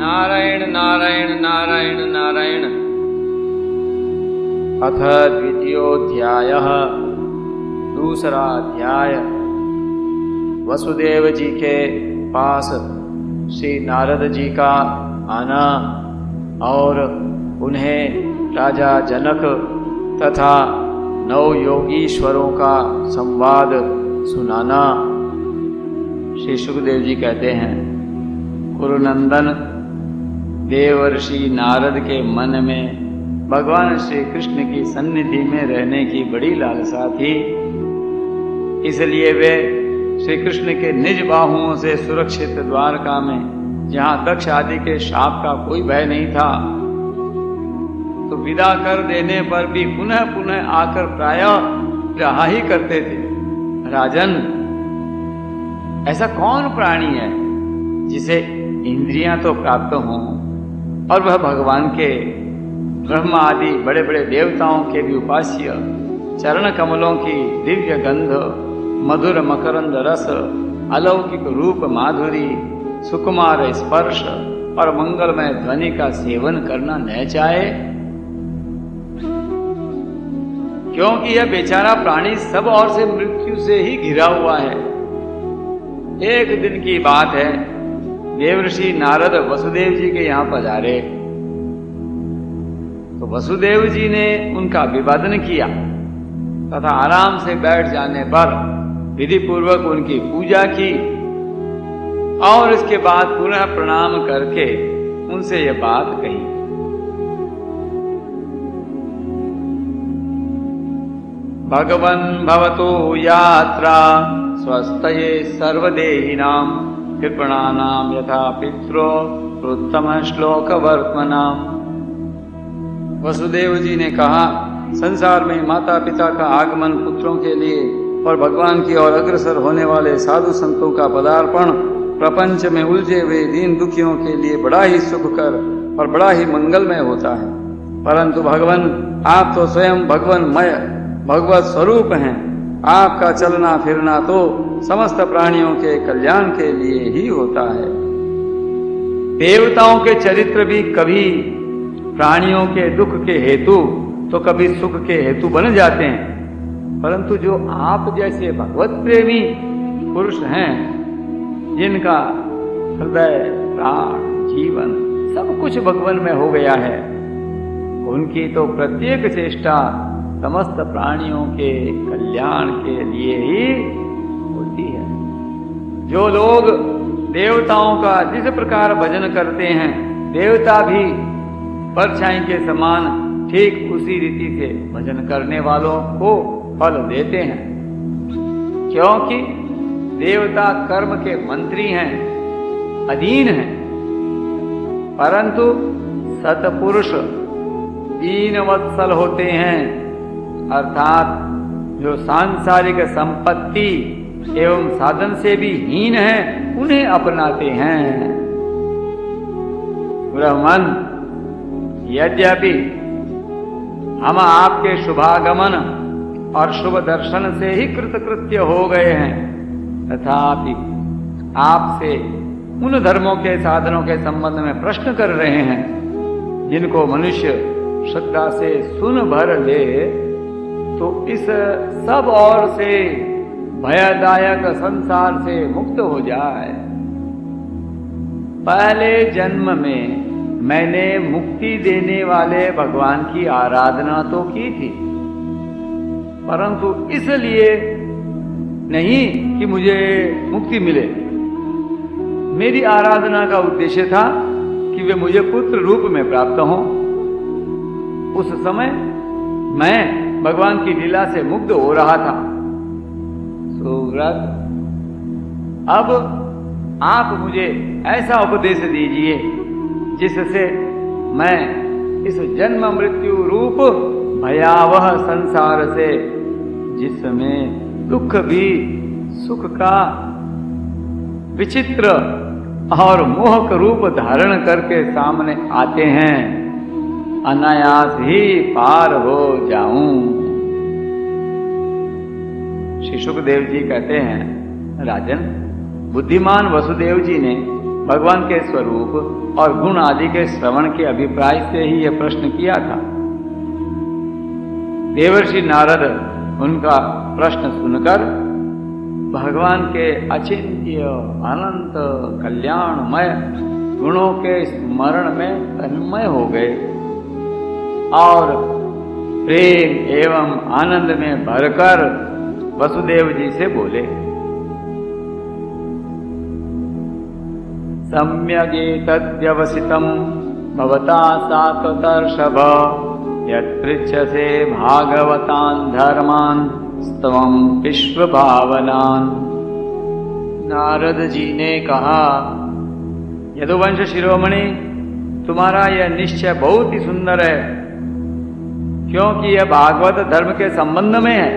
नारायण नारायण नारायण नारायण। अथ द्वितीयोऽध्यायः। दूसरा अध्याय। वसुदेव जी के पास श्री नारद जी का आना और उन्हें राजा जनक तथा नौ योगीश्वरों का संवाद सुनाना। श्री सुखदेव जी कहते हैं, कुरुनंदन देवर्षि नारद के मन में भगवान श्री कृष्ण की सन्निधि में रहने की बड़ी लालसा थी। इसलिए वे श्री कृष्ण के निज बाहुओं से सुरक्षित द्वारका में, जहां दक्ष आदि के शाप का कोई भय नहीं था, तो विदा कर देने पर भी पुनः पुनः आकर प्रायः रहा ही करते थे। राजन, ऐसा कौन प्राणी है जिसे इंद्रियां तो प्राप्त हों और वह भगवान के ब्रह्म आदि बड़े बड़े देवताओं के भी उपास्य चरण कमलों की दिव्य गंध, मधुर मकरंद रस, अलौकिक रूप माधुरी, सुकुमार स्पर्श और मंगलमय ध्वनि का सेवन करना न चाहे? क्योंकि यह बेचारा प्राणी सब ओर से मृत्यु से ही घिरा हुआ है। एक दिन की बात है, देवर्षि नारद वसुदेव जी के यहां पधारे तो वसुदेव जी ने उनका अभिवादन किया तथा आराम से बैठ जाने पर विधि पूर्वक उनकी पूजा की और इसके बाद पुनः प्रणाम करके उनसे यह बात कही। भगवन् भवतो यात्रा स्वस्थये सर्वदेहिनां कृपणानां यथा पित्रो उत्तम श्लोक वर्तमनाम। वसुदेव जी ने कहा, संसार में माता पिता का आगमन, पुत्रों के लिए और भगवान की ओर अग्रसर होने वाले साधु संतों का पदार्पण प्रपंच में उलझे हुए दीन दुखियों के लिए बड़ा ही सुखकर और बड़ा ही मंगलमय होता है। परंतु भगवान, आप तो स्वयं भगवानमय भगवत स्वरूप हैं। आपका चलना फिरना तो समस्त प्राणियों के कल्याण के लिए ही होता है। देवताओं के चरित्र भी कभी प्राणियों के दुख के हेतु तो कभी सुख के हेतु बन जाते हैं, परंतु जो आप जैसे भगवत प्रेमी पुरुष हैं, जिनका हृदय, प्राण, जीवन सब कुछ भगवान में हो गया है, उनकी तो प्रत्येक चेष्टा समस्त प्राणियों के कल्याण के लिए ही होती है। जो लोग देवताओं का जिस प्रकार भजन करते हैं, देवता भी परछाई के समान ठीक उसी रीति से भजन करने वालों को फल देते हैं। क्योंकि देवता कर्म के मंत्री हैं, अधीन हैं, परंतु सतपुरुष दीनवत्सल होते हैं, अर्थात जो सांसारिक संपत्ति एवं साधन से भी हीन है, उन्हें अपनाते हैं। ब्रह्मन, यद्यपि हम आपके शुभागमन और शुभ दर्शन से ही कृतकृत्य हो गए हैं, तथापि आपसे उन धर्मों के साधनों के संबंध में प्रश्न कर रहे हैं जिनको मनुष्य श्रद्धा से सुन भर ले तो इस सब ओर से भयदायक संसार से मुक्त हो जाए। पहले जन्म में मैंने मुक्ति देने वाले भगवान की आराधना तो की थी, परंतु इसलिए नहीं कि मुझे मुक्ति मिले। मेरी आराधना का उद्देश्य था कि वे मुझे पुत्र रूप में प्राप्त हों। उस समय मैं भगवान की लीला से मुग्ध हो रहा था। सुव्रत, अब आप मुझे ऐसा उपदेश दीजिए जिससे मैं इस जन्म मृत्यु रूप भयावह संसार से, जिसमें दुख भी सुख का विचित्र और मोहक रूप धारण करके सामने आते हैं, अनायास ही पार हो जाऊं। श्री सुखदेव जी कहते हैं, राजन, बुद्धिमान वसुदेव जी ने भगवान के स्वरूप और गुण आदि के श्रवण के अभिप्राय से ही यह प्रश्न किया था। देवर्षि नारद उनका प्रश्न सुनकर भगवान के अचिंत्य अनंत कल्याणमय गुणों के स्मरण में तन्मय हो गए और प्रेम एवं आनंद में भरकर वसुदेव जी से बोले, सम्यगेतद्व्यवसितं भवता सात्वतर्षभ यत्पृच्छसे भागवतान् धर्मान् स्तवं विश्वभावनान्। नारद जी ने कहा, यदुवंश शिरोमणि, तुम्हारा यह निश्चय बहुत ही सुंदर है, क्योंकि यह भागवत धर्म के संबंध में है,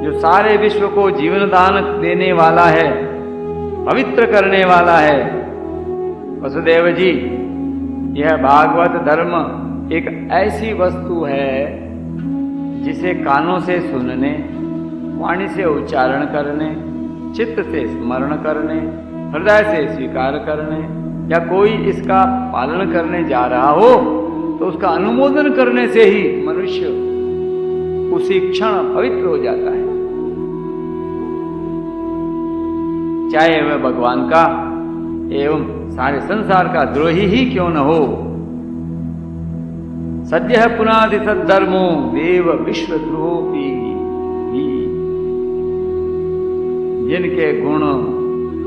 जो सारे विश्व को जीवन दान देने वाला है, पवित्र करने वाला है। वसुदेव जी, यह भागवत धर्म एक ऐसी वस्तु है जिसे कानों से सुनने, वाणी से उच्चारण करने, चित्त से स्मरण करने, हृदय से स्वीकार करने, या कोई इसका पालन करने जा रहा हो तो उसका अनुमोदन करने से ही मनुष्य उसी क्षण पवित्र हो जाता है, चाहे वह भगवान का एवं सारे संसार का द्रोही ही क्यों न हो। सद्यः पुनादि सद्धर्मो देव विश्वद्रोही, जिनके गुण,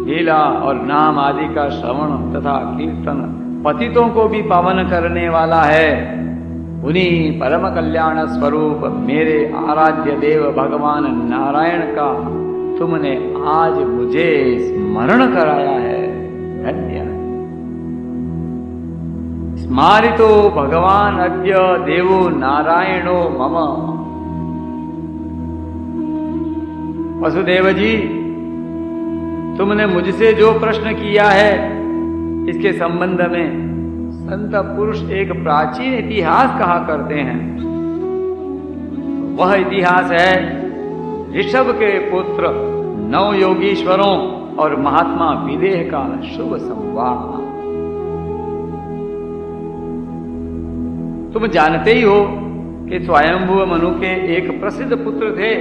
लीला और नाम आदि का श्रवण तथा कीर्तन पतितों को भी पावन करने वाला है, उन्हीं परम कल्याण स्वरूप मेरे आराध्य देव भगवान नारायण का तुमने आज मुझे स्मरण कराया है। धन्य। स्मारितो भगवान अद्य देवो नारायणो मम। वसुदेव जी, तुमने मुझसे जो प्रश्न किया है इसके संबंध में संत पुरुष एक प्राचीन इतिहास कहा करते हैं। वह इतिहास है ऋषभ के पुत्र नव योगीश्वरों और महात्मा विदेह का शुभ संवाद। तुम जानते ही हो कि स्वयंभुव मनु के एक प्रसिद्ध पुत्र थे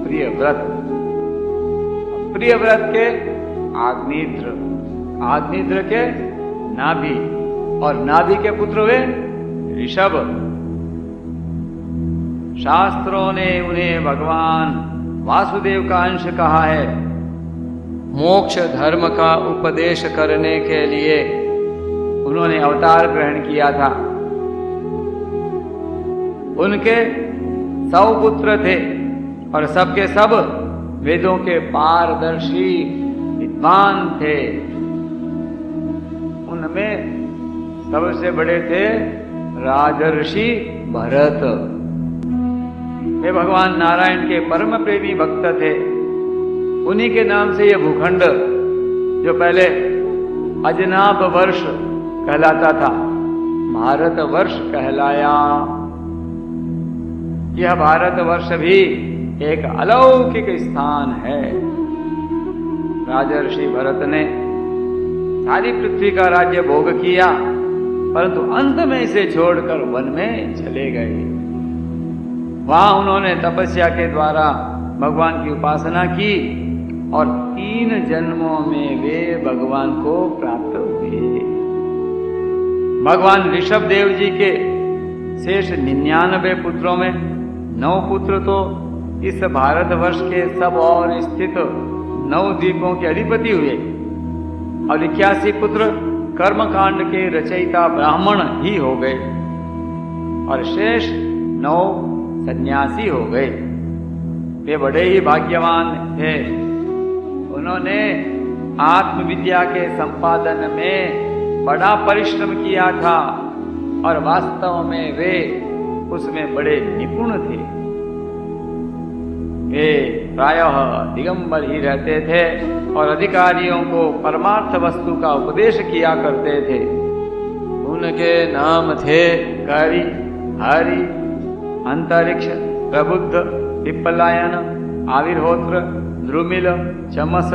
प्रियव्रत। प्रियव्रत के आग्नेत्र, आग्नेत्र के नाभि और नाभि के पुत्र हुए ऋषभ। शास्त्रों ने उन्हें भगवान वासुदेव का अंश कहा है। मोक्ष धर्म का उपदेश करने के लिए उन्होंने अवतार ग्रहण किया था। उनके 100 पुत्र थे और सबके सब वेदों के पारदर्शी विद्वान थे। उनमें सबसे बड़े थे राजर्षि भरत। वे भगवान नारायण के परम प्रेमी भक्त थे। उन्हीं के नाम से यह भूखंड, जो पहले अजनाब वर्ष कहलाता था, भारत वर्ष कहलाया। यह भारत वर्ष भी एक अलौकिक स्थान है। राजर्षि भरत ने सारी पृथ्वी का राज्य भोग किया, परंतु अंत में इसे छोड़कर वन में चले गए। वहां उन्होंने तपस्या के द्वारा भगवान की उपासना की और 3 जन्मों में वे भगवान को प्राप्त हुए। भगवान ऋषभ देव जी के शेष 99 पुत्रों में 9 पुत्र तो इस भारतवर्ष के सब और स्थित 9 द्वीपों के अधिपति हुए और 81 पुत्र कर्मकांड के रचयिता ब्राह्मण ही हो गए और शेष 9 सन्यासी हो गए। वे बड़े ही भाग्यवान थे। उन्होंने आत्मविद्या के संपादन में बड़ा परिश्रम किया था और वास्तव में वे उसमें बड़े निपुण थे। वे प्रायः दिगंबर ही रहते थे और अधिकारियों को परमार्थ वस्तु का उपदेश किया करते थे। उनके नाम थे करि, हरि, अंतरिक्ष, प्रबुद्ध, पिप्पलायन, आविर्होत्र, द्रुमिल, चमस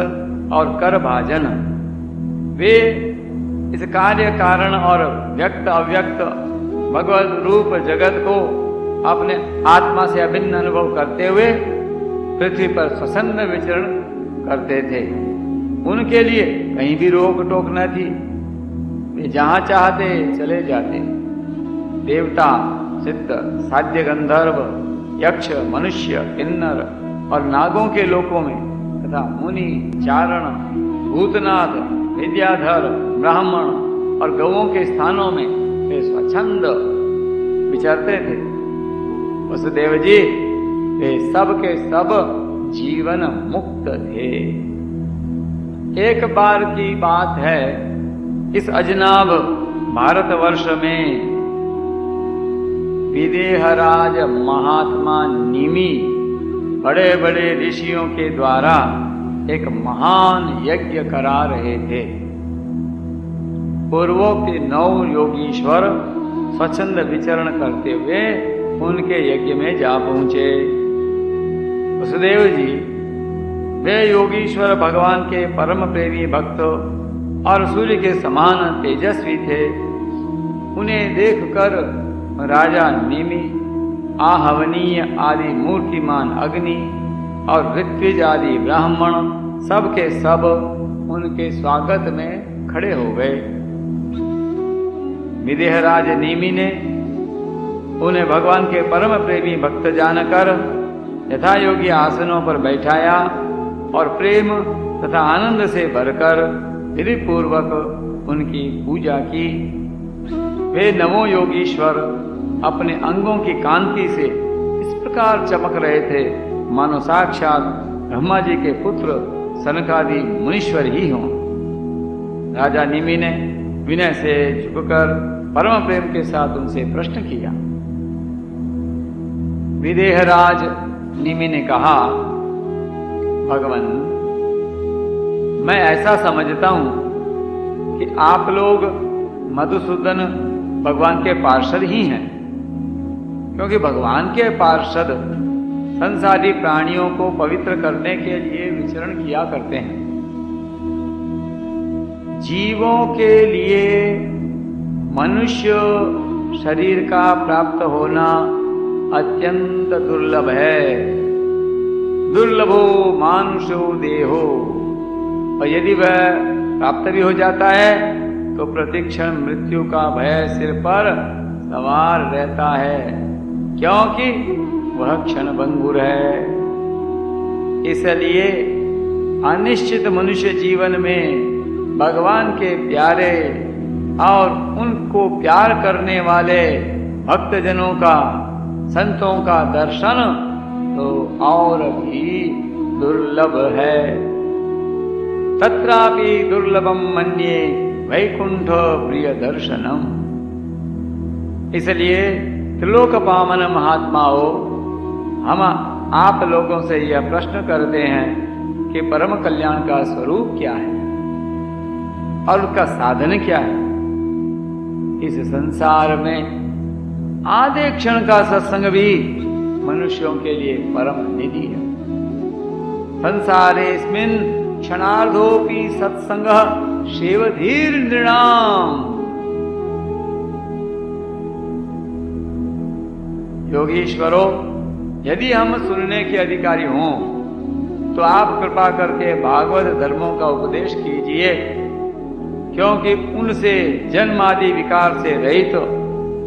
और करभाजन। वे इस कार्य कारण और व्यक्त अव्यक्त भगवत रूप जगत को अपने आत्मा से अभिन्न अनुभव करते हुए पृथ्वी पर स्वच्छंद विचरण करते थे। उनके लिए कहीं भी रोक टोक न थी, वे जहां चाहते चले जाते। देवता, सिद्ध, साध्य, गंधर्व, यक्ष, मनुष्य, किन्नर और नागों के लोकों में तथा मुनि, चारण, भूतनाथ, विद्याधर, ब्राह्मण और गौओं के स्थानों में वे स्वच्छंद विचरते थे। वसुदेव जी वे सब के सब जीवन मुक्त थे। एक बार की बात है, इस अजनाब भारतवर्ष में विदेहराज महात्मा निमि बड़े बड़े ऋषियों के द्वारा एक महान यज्ञ करा रहे थे। पूर्वोक्त 9 योगीश्वर स्वच्छंद विचरण करते हुए उनके यज्ञ में जा पहुंचे। वसुदेव जी वे योगीश्वर भगवान के परम प्रेमी भक्त और सूर्य के समान तेजस्वी थे। उन्हें देखकर राजा निमि, आहवनीय आदि मूर्तिमान अग्नि और ऋत्विज आदि ब्राह्मण सब के सब उनके स्वागत में खड़े हो गए। विदेहराज निमि ने उन्हें भगवान के परम प्रेमी भक्त जानकर यथा योग्य आसनों पर बैठाया और प्रेम तथा आनंद से भरकर विधि पूर्वक उनकी पूजा की। वे नवों योगीश्वर अपने अंगों की कांति से इस प्रकार चमक रहे थे मानो साक्षात ब्रह्मा जी के पुत्र सनकादि मुनीश्वर ही हों। राजा निमि ने विनय से झुककर परम प्रेम के साथ उनसे प्रश्न किया। विदेहराज निमि ने कहा, भगवान, मैं ऐसा समझता हूं कि आप लोग मधुसूदन भगवान के पार्षद ही हैं, क्योंकि भगवान के पार्षद संसारी प्राणियों को पवित्र करने के लिए विचरण किया करते हैं। जीवों के लिए मनुष्य शरीर का प्राप्त होना अत्यंत दुर्लभ है। दुर्लभो मानुषो देहो, और यदि वह प्राप्त भी हो जाता है तो प्रतिक्षण मृत्यु का भय सिर पर सवार रहता है, क्योंकि वह क्षणभंगुर है। इसलिए अनिश्चित मनुष्य जीवन में भगवान के प्यारे और उनको प्यार करने वाले भक्तजनों का, संतों का दर्शन तो और भी दुर्लभ है। तत्रापि दुर्लभम मन्ये वैकुंठ प्रिय दर्शनम। इसलिए त्रिलोक पावन महात्माओं, हम आप लोगों से यह प्रश्न करते हैं कि परम कल्याण का स्वरूप क्या है और उसका साधन क्या है। इस संसार में आधे क्षण का सत्संग भी मनुष्यों के लिए परम निधि है। संसारेस्मिन् क्षणार्धोपि सत्संग सेवधीर नृणाम। योगीश्वरों, यदि हम सुनने के अधिकारी हों तो आप कृपा करके भागवत धर्मों का उपदेश कीजिए, क्योंकि उनसे जन्मादि विकार से रहित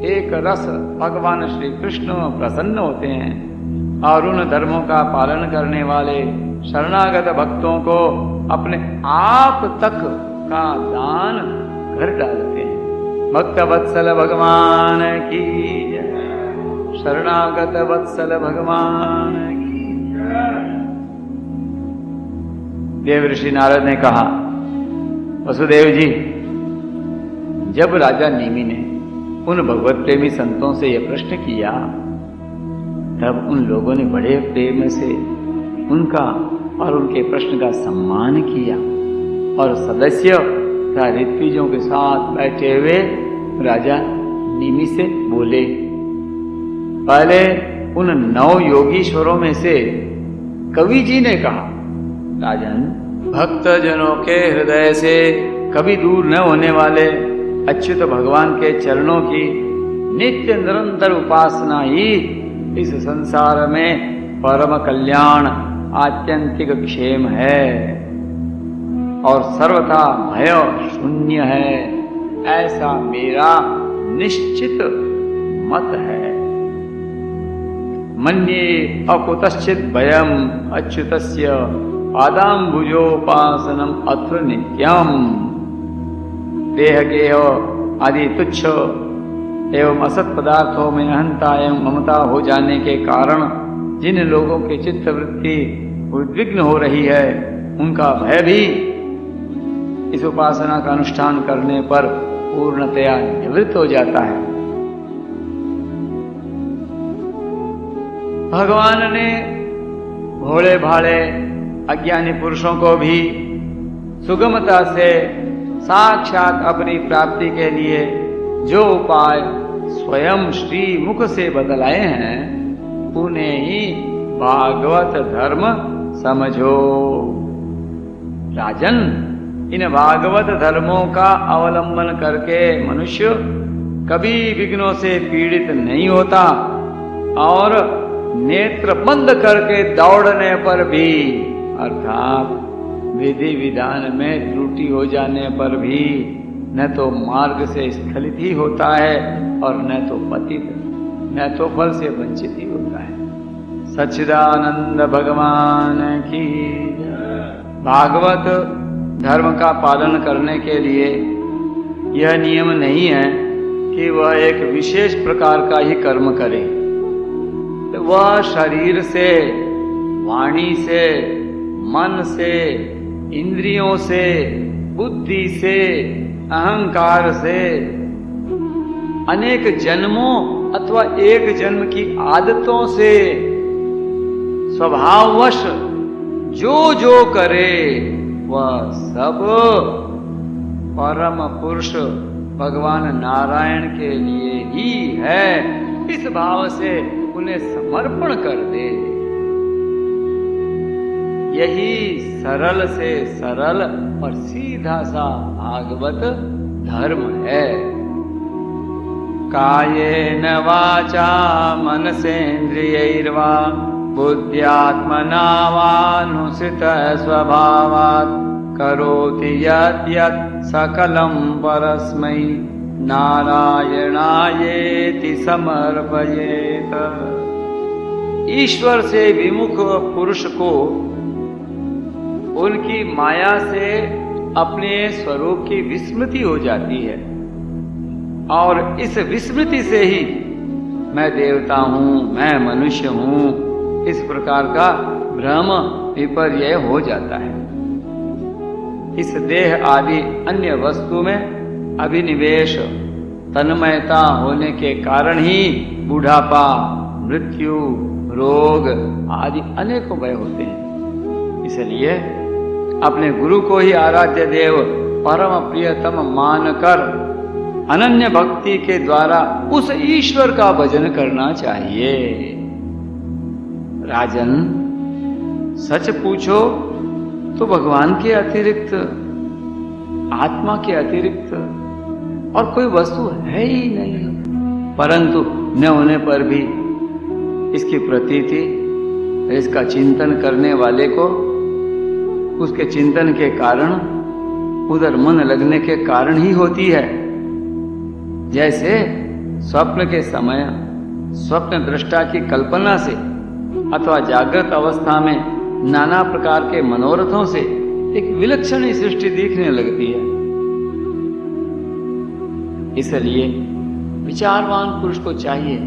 एक रस भगवान श्री कृष्ण प्रसन्न होते हैं और उन धर्मों का पालन करने वाले शरणागत भक्तों को अपने आप तक का दान कर डालते हैं। भक्त वत्सल भगवान की जय, शरणागत वत्सल भगवान की जय। देव ऋषि नारद ने कहा, वसुदेव जी, जब राजा निमि ने उन भगवत प्रेमी संतों से यह प्रश्न किया, तब उन लोगों ने बड़े प्रेम से उनका और उनके प्रश्न का सम्मान किया और सदस्य तथा ऋत्विजों के साथ बैठे हुए राजा निमि से बोले। पहले उन 9 योगीश्वरों में से कवि जी ने कहा, राजन, भक्तजनों के हृदय से कभी दूर न होने वाले अच्युत भगवान के चरणों की नित्य निरंतर उपासना ही इस संसार में परम कल्याण आत्यंतिक क्षेम है और सर्वथा भय शून्य है, ऐसा मेरा निश्चित मत है। मन्ये अकुतश्चित भयम अच्युतस्य पादाम्बुजोपासनम अत्र नित्यम। देह गेह आदि तुच्छ एवं असत पदार्थों में अहंता एवं ममता हो जाने के कारण जिन लोगों की चित्त वृत्ति उद्विग्न हो रही है, उनका भय भी इस उपासना का अनुष्ठान करने पर पूर्णतया निवृत्त हो जाता है। भगवान ने भोले भाले अज्ञानी पुरुषों को भी सुगमता से साक्षात अपनी प्राप्ति के लिए जो उपाय स्वयं श्री मुख से बतलाए हैं, उन्हें ही भागवत धर्म समझो। राजन, इन भागवत धर्मों का अवलंबन करके मनुष्य कभी विघ्नों से पीड़ित नहीं होता और नेत्र बंद करके दौड़ने पर भी, अर्थात विधि विधान में त्रुटि हो जाने पर भी, न तो मार्ग से स्खलित ही होता है और न तो पतित, न तो फल से वंचित ही होता है। सच्चिदानंद भगवान की भागवत धर्म का पालन करने के लिए यह नियम नहीं है कि वह एक विशेष प्रकार का ही कर्म करे। वह शरीर से, वाणी से, मन से, इंद्रियों से, बुद्धि से, अहंकार से, अनेक जन्मों अथवा एक जन्म की आदतों से स्वभाववश जो जो करे वह सब परम पुरुष भगवान नारायण के लिए ही है, इस भाव से उन्हें समर्पण कर दे। यही सरल से सरल और सीधा सा भागवत धर्म है। कायेन वाचा मनसेन्द्रियैर्वा बुद्ध्यात्मना वानुसृत स्वभावात् करोति यद्यत् सकलं परस्मै नारायणायेति समर्पयेत। ईश्वर से विमुख पुरुष को उनकी माया से अपने स्वरूप की विस्मृति हो जाती है और इस विस्मृति से ही मैं देवता हूं, मैं मनुष्य हूं, इस प्रकार का भ्रम विपर्यय हो जाता है। इस देह आदि अन्य वस्तु में अभिनिवेश तन्मयता होने के कारण ही बुढ़ापा, मृत्यु, रोग आदि अनेकों भय होते हैं। इसलिए अपने गुरु को ही आराध्य देव परम प्रियतम मानकर अनन्य भक्ति के द्वारा उस ईश्वर का भजन करना चाहिए। राजन, सच पूछो तो भगवान के अतिरिक्त, आत्मा के अतिरिक्त और कोई वस्तु है ही नहीं, परंतु न होने पर भी इसकी प्रतीति, इसका चिंतन करने वाले को उसके चिंतन के कारण, उधर मन लगने के कारण ही होती है। जैसे स्वप्न के समय स्वप्न दृष्टा की कल्पना से अथवा जागृत अवस्था में नाना प्रकार के मनोरथों से एक विलक्षण ही सृष्टि दिखने लगती है। इसलिए विचारवान पुरुष को चाहिए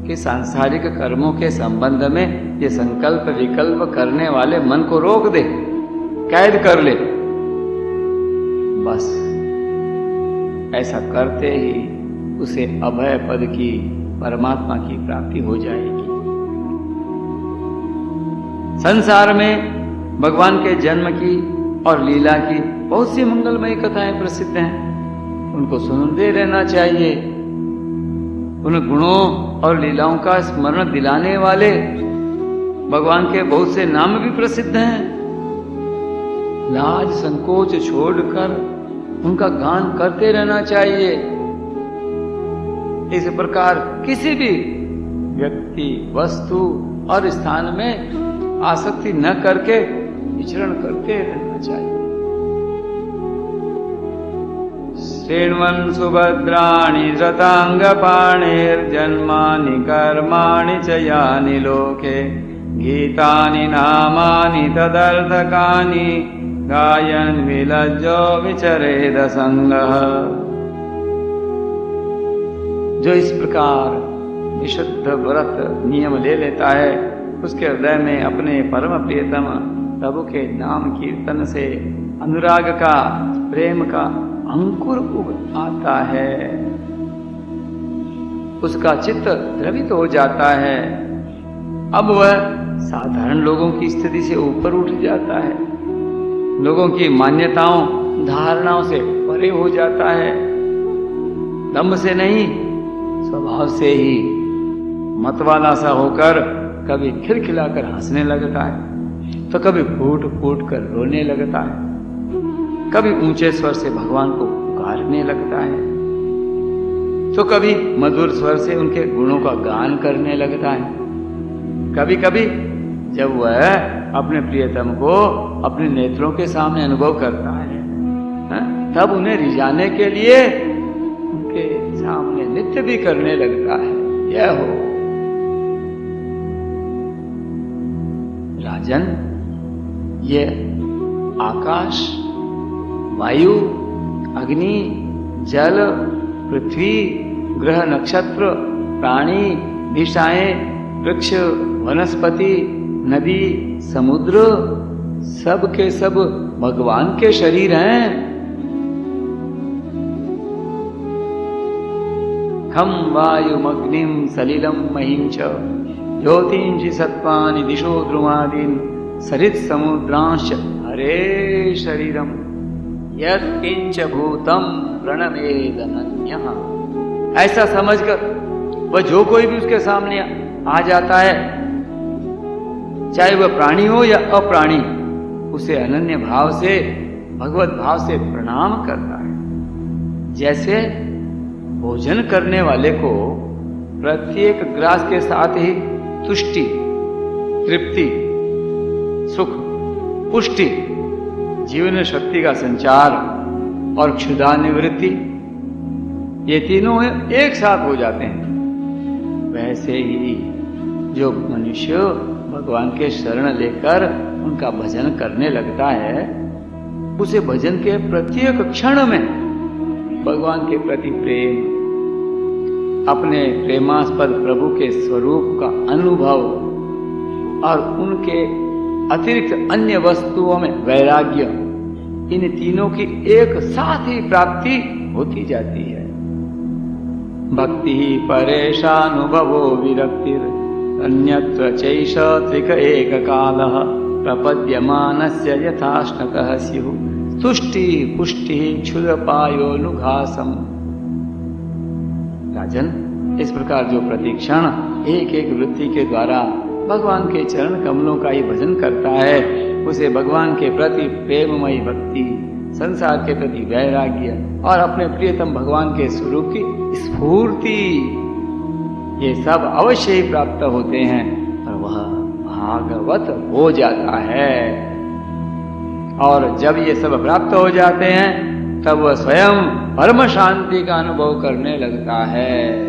कि सांसारिक कर्मों के संबंध में ये संकल्प विकल्प करने वाले मन को रोक दे, कैद कर ले। बस ऐसा करते ही उसे अभय पद की, परमात्मा की प्राप्ति हो जाएगी। संसार में भगवान के जन्म की और लीला की बहुत सी मंगलमयी कथाएं प्रसिद्ध हैं, उनको सुनते रहना चाहिए। उन गुणों और लीलाओं का स्मरण दिलाने वाले भगवान के बहुत से नाम भी प्रसिद्ध हैं। लाज संकोच छोड़कर उनका गान करते रहना चाहिए। इस प्रकार किसी भी व्यक्ति, वस्तु और स्थान में आसक्ति न करके विचरण करते रहना चाहिए। शृण्वन् सुभद्राणि धृताङ्गपाणिर्जन्मानि कर्माणि च यानि लोके गीतानि नामानि तदर्थकानि गायन् विलज्जो विचरेद संगः। जो इस प्रकार विशुद्ध व्रत नियम ले लेता है, उसके हृदय में अपने परम प्रियतम प्रभु के नाम कीर्तन से अनुराग का, प्रेम का अंकुर उग आता है। उसका चित्त द्रवित हो जाता है। अब वह साधारण लोगों की स्थिति से ऊपर उठ जाता है, लोगों की मान्यताओं, धारणाओं से परे हो जाता है। दम्भ से नहीं, स्वभाव से ही मतवाला सा होकर कभी खिलखिलाकर हंसने लगता है, तो कभी फूट फूट कर रोने लगता है, कभी ऊंचे स्वर से भगवान को पुकारने लगता है, तो कभी मधुर स्वर से उनके गुणों का गान करने लगता है। कभी कभी जब वह अपने प्रियतम को अपने नेत्रों के सामने अनुभव करता है, तब उन्हें रिझाने के लिए उनके सामने नृत्य भी करने लगता है। यह हो राजन, ये आकाश, वायु, अग्नि, जल, पृथ्वी, ग्रह, नक्षत्र, प्राणी, दिशाएं, वृक्ष, वनस्पति, नदी, समुद्र, सब के सब भगवान के शरीर हैं। खम वायुमग्निम सलिलम महिं च ज्योतिंषि सत्त्वानि दिशो ध्रुवादीन सरित समुद्रांश हरे शरीरम यत्किंच भूतम प्रणमेदनन्यः। ऐसा समझकर वह जो कोई भी उसके सामने आ जाता है, चाहे वह प्राणी हो या अप्राणी, उसे अनन्य भाव से, भगवत भाव से प्रणाम करता है। जैसे भोजन करने वाले को प्रत्येक ग्रास के साथ ही तुष्टि, तृप्ति, सुख, पुष्टि, जीवन शक्ति का संचार और क्षुधा निवृत्ति, ये तीनों एक साथ हो जाते हैं, वैसे ही जो मनुष्य भगवान के शरण लेकर उनका भजन करने लगता है, उसे भजन के प्रत्येक क्षण में भगवान के प्रति प्रेम, अपने प्रेमास्पद प्रभु के स्वरूप का अनुभव और उनके अतिरिक्त अन्य वस्तुओं में वैराग्य, इन तीनों की एक साथ ही प्राप्ति होती जाती है। भक्ति परेशानुभवो विरक्तिर अन्यत्र चैष त्रिक एक कालः प्रपद्यमानस्य यथाश्नकः स्युः तुष्टि पुष्टि क्षुरपायोनुघासम। राजन, इस प्रकार जो प्रतिक्षण एक एक वृत्ति के द्वारा भगवान के चरण कमलों का ही भजन करता है, उसे भगवान के प्रति प्रेममयी भक्ति, संसार के प्रति वैराग्य और अपने प्रियतम भगवान के स्वरूप की स्फूर्ति, ये सब अवश्य ही प्राप्त होते हैं और वह भागवत हो जाता है। और जब ये सब प्राप्त हो जाते हैं, तब वह स्वयं परम शांति का अनुभव करने लगता है।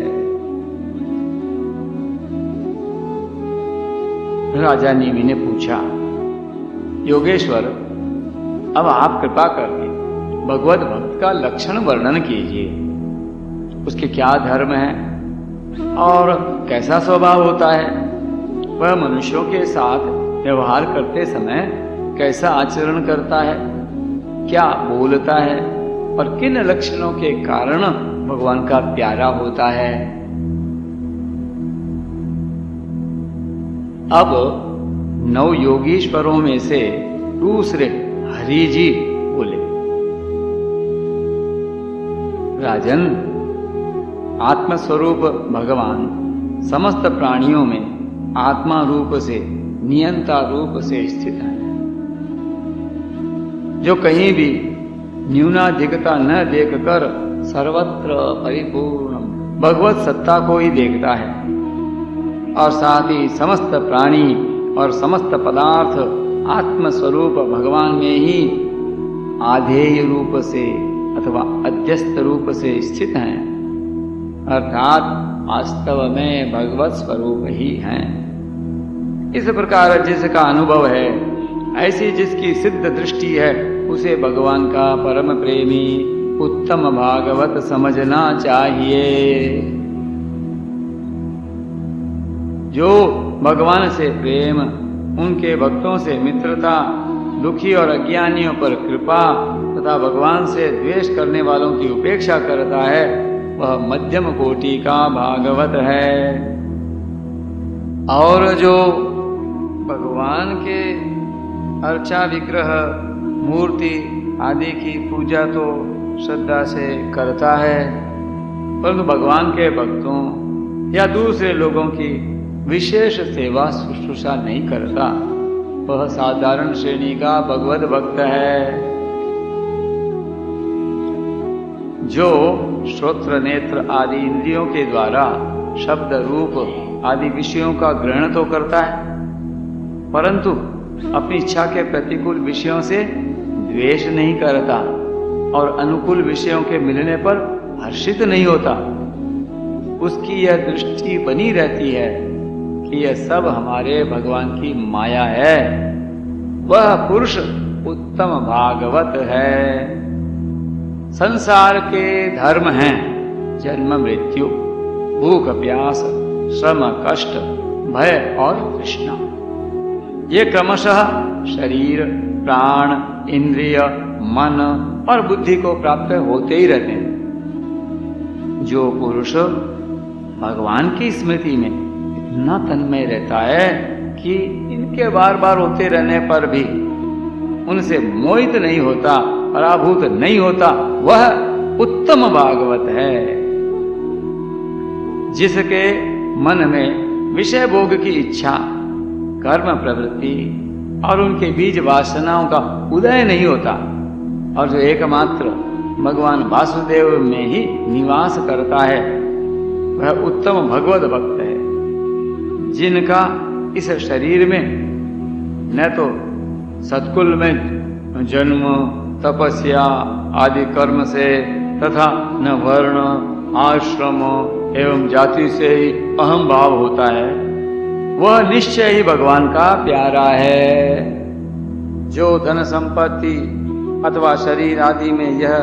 राजा नीमि ने पूछा, योगेश्वर, अब आप कृपा करके भगवत भक्त का लक्षण वर्णन कीजिए। उसके क्या धर्म है और कैसा स्वभाव होता है, वह मनुष्यों के साथ व्यवहार करते समय कैसा आचरण करता है, क्या बोलता है और किन लक्षणों के कारण भगवान का प्यारा होता है। अब 9 योगीश्वरों में से दूसरे हरि जी बोले, राजन, आत्मस्वरूप भगवान समस्त प्राणियों में आत्मा रूप से, नियंता रूप से स्थित है। जो कहीं भी न्यूनाधिकता न देखकर सर्वत्र परिपूर्ण भगवत सत्ता को ही देखता है, और साथ ही समस्त प्राणी और समस्त पदार्थ आत्मस्वरूप भगवान में ही आधेय रूप से अथवा अध्यस्त रूप से स्थित हैं, अर्थात वास्तव में भगवत स्वरूप ही हैं। इस प्रकार जिसका अनुभव है, ऐसी जिसकी सिद्ध दृष्टि है, उसे भगवान का परम प्रेमी उत्तम भागवत समझना चाहिए। जो भगवान से प्रेम, उनके भक्तों से मित्रता, दुखी और अज्ञानियों पर कृपा तथा भगवान से द्वेष करने वालों की उपेक्षा करता है, वह मध्यम कोटि का भागवत है। और जो भगवान के अर्चा विग्रह, मूर्ति आदि की पूजा तो श्रद्धा से करता है, परंतु भगवान के भक्तों या दूसरे लोगों की विशेष सेवा शुश्रूषा नहीं करता, वह साधारण श्रेणी का भगवत भक्त है। जो श्रोत्र, नेत्र आदि इंद्रियों के द्वारा शब्द, रूप आदि विषयों का ग्रहण तो करता है, परंतु अपनी इच्छा के प्रतिकूल विषयों से द्वेष नहीं करता और अनुकूल विषयों के मिलने पर हर्षित नहीं होता। उसकी यह दृष्टि बनी रहती है कि यह सब हमारे भगवान की माया है। वह पुरुष उत्तम भागवत है। संसार के धर्म हैं जन्म, मृत्यु, भूख, प्यास, श्रम, कष्ट, भय और तृष्णा। ये क्रमशः शरीर, प्राण, इंद्रिय, मन और बुद्धि को प्राप्त होते ही रहते हैं। जो पुरुष भगवान की स्मृति में इतना तन्मय रहता है कि इनके बार बार होते रहने पर भी उनसे मोहित नहीं होता, पराभूत नहीं होता, वह उत्तम भागवत है। जिसके मन में विषय भोग की इच्छा, कर्म प्रवृत्ति और उनके बीज वासनाओं का उदय नहीं होता, और जो एकमात्र भगवान वासुदेव में ही निवास करता है, वह उत्तम भगवत भक्त है। जिनका इस शरीर में न तो सत्कुल में जन्म, तपस्या आदि कर्म से तथा न वर्ण, आश्रम एवं जाति से ही अहम भाव होता है, वह निश्चय ही भगवान का प्यारा है। जो धन संपत्ति अथवा शरीर आदि में यह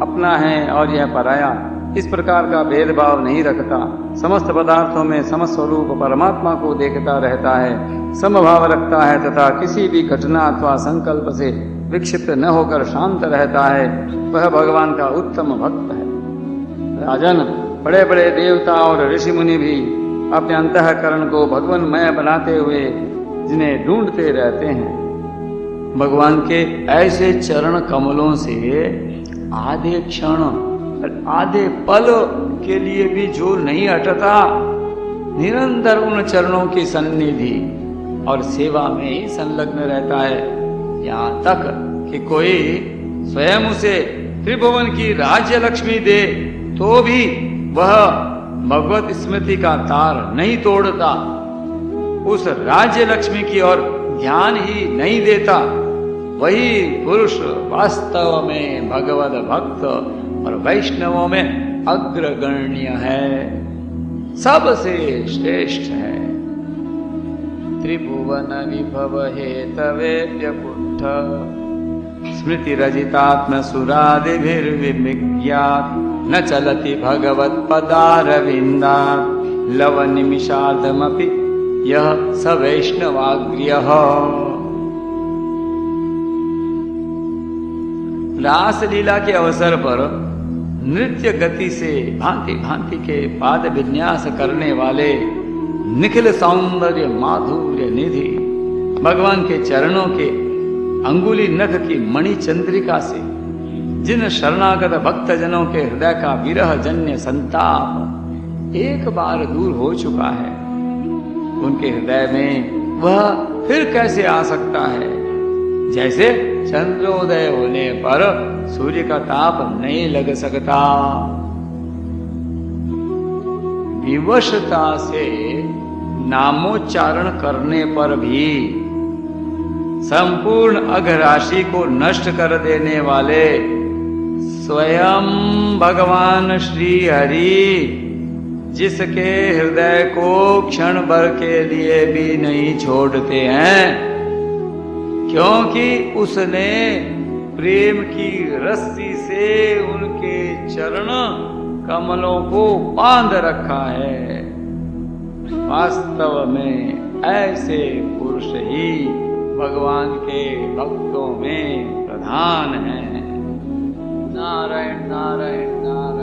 अपना है और यह पराया, इस प्रकार का भेदभाव नहीं रखता, समस्त पदार्थों में समस्वरूप परमात्मा को देखता रहता है, समभाव रखता है तथा किसी भी घटना अथवा संकल्प से विक्षिप्त न होकर शांत रहता है, वह भगवान का उत्तम भक्त है। राजन, बड़े बड़े देवता और ऋषि मुनि भी अपने अंतःकरण को भगवानमय बनाते हुए जिन्हें ढूंढते रहते हैं, भगवान के ऐसे चरण कमलों से आधे क्षण आधे पल के लिए भी जो नहीं हटता, निरंतर उन चरणों की सन्निधि और सेवा में ही संलग्न रहता है, यहाँ तक कि कोई स्वयं उसे त्रिभुवन की राज्य लक्ष्मी दे तो भी वह भगवत स्मृति का तार नहीं तोड़ता, उस राज्य लक्ष्मी की ओर ध्यान ही नहीं देता। वही पुरुष वास्तव में भगवत भक्त और वैष्णवों में अग्रगण्य है, सबसे श्रेष्ठ है। त्रिभुवन विभव हेतवेद्य पुट्ठ स्मृति रजितात्म सुरादिभिर्विज्ञात न चलति भगवत पदारविन्दात् लव निमिषार्धमपि यह स वैष्णवाग्र्यः। रास लीला के अवसर पर नृत्य गति से भांति भांति के पाद विन्यास करने वाले निखिल सौंदर्य माधुर्य निधि भगवान के चरणों के अंगुली नख की मणि चंद्रिका से जिन शरणागत भक्तजनों के हृदय का विरह जन्य संताप एक बार दूर हो चुका है, उनके हृदय में वह फिर कैसे आ सकता है। जैसे चंद्रोदय होने पर सूर्य का ताप नहीं लग सकता। विवशता से नामोच्चारण करने पर भी संपूर्ण अघराशि को नष्ट कर देने वाले स्वयं भगवान श्री हरि, जिसके हृदय को क्षण भर के लिए भी नहीं छोड़ते हैं, क्योंकि उसने प्रेम की रस्सी से उनके चरण कमलों को बांध रखा है। वास्तव में ऐसे पुरुष ही भगवान के भक्तों में प्रधान हैं। नारायण नारायण नारायण।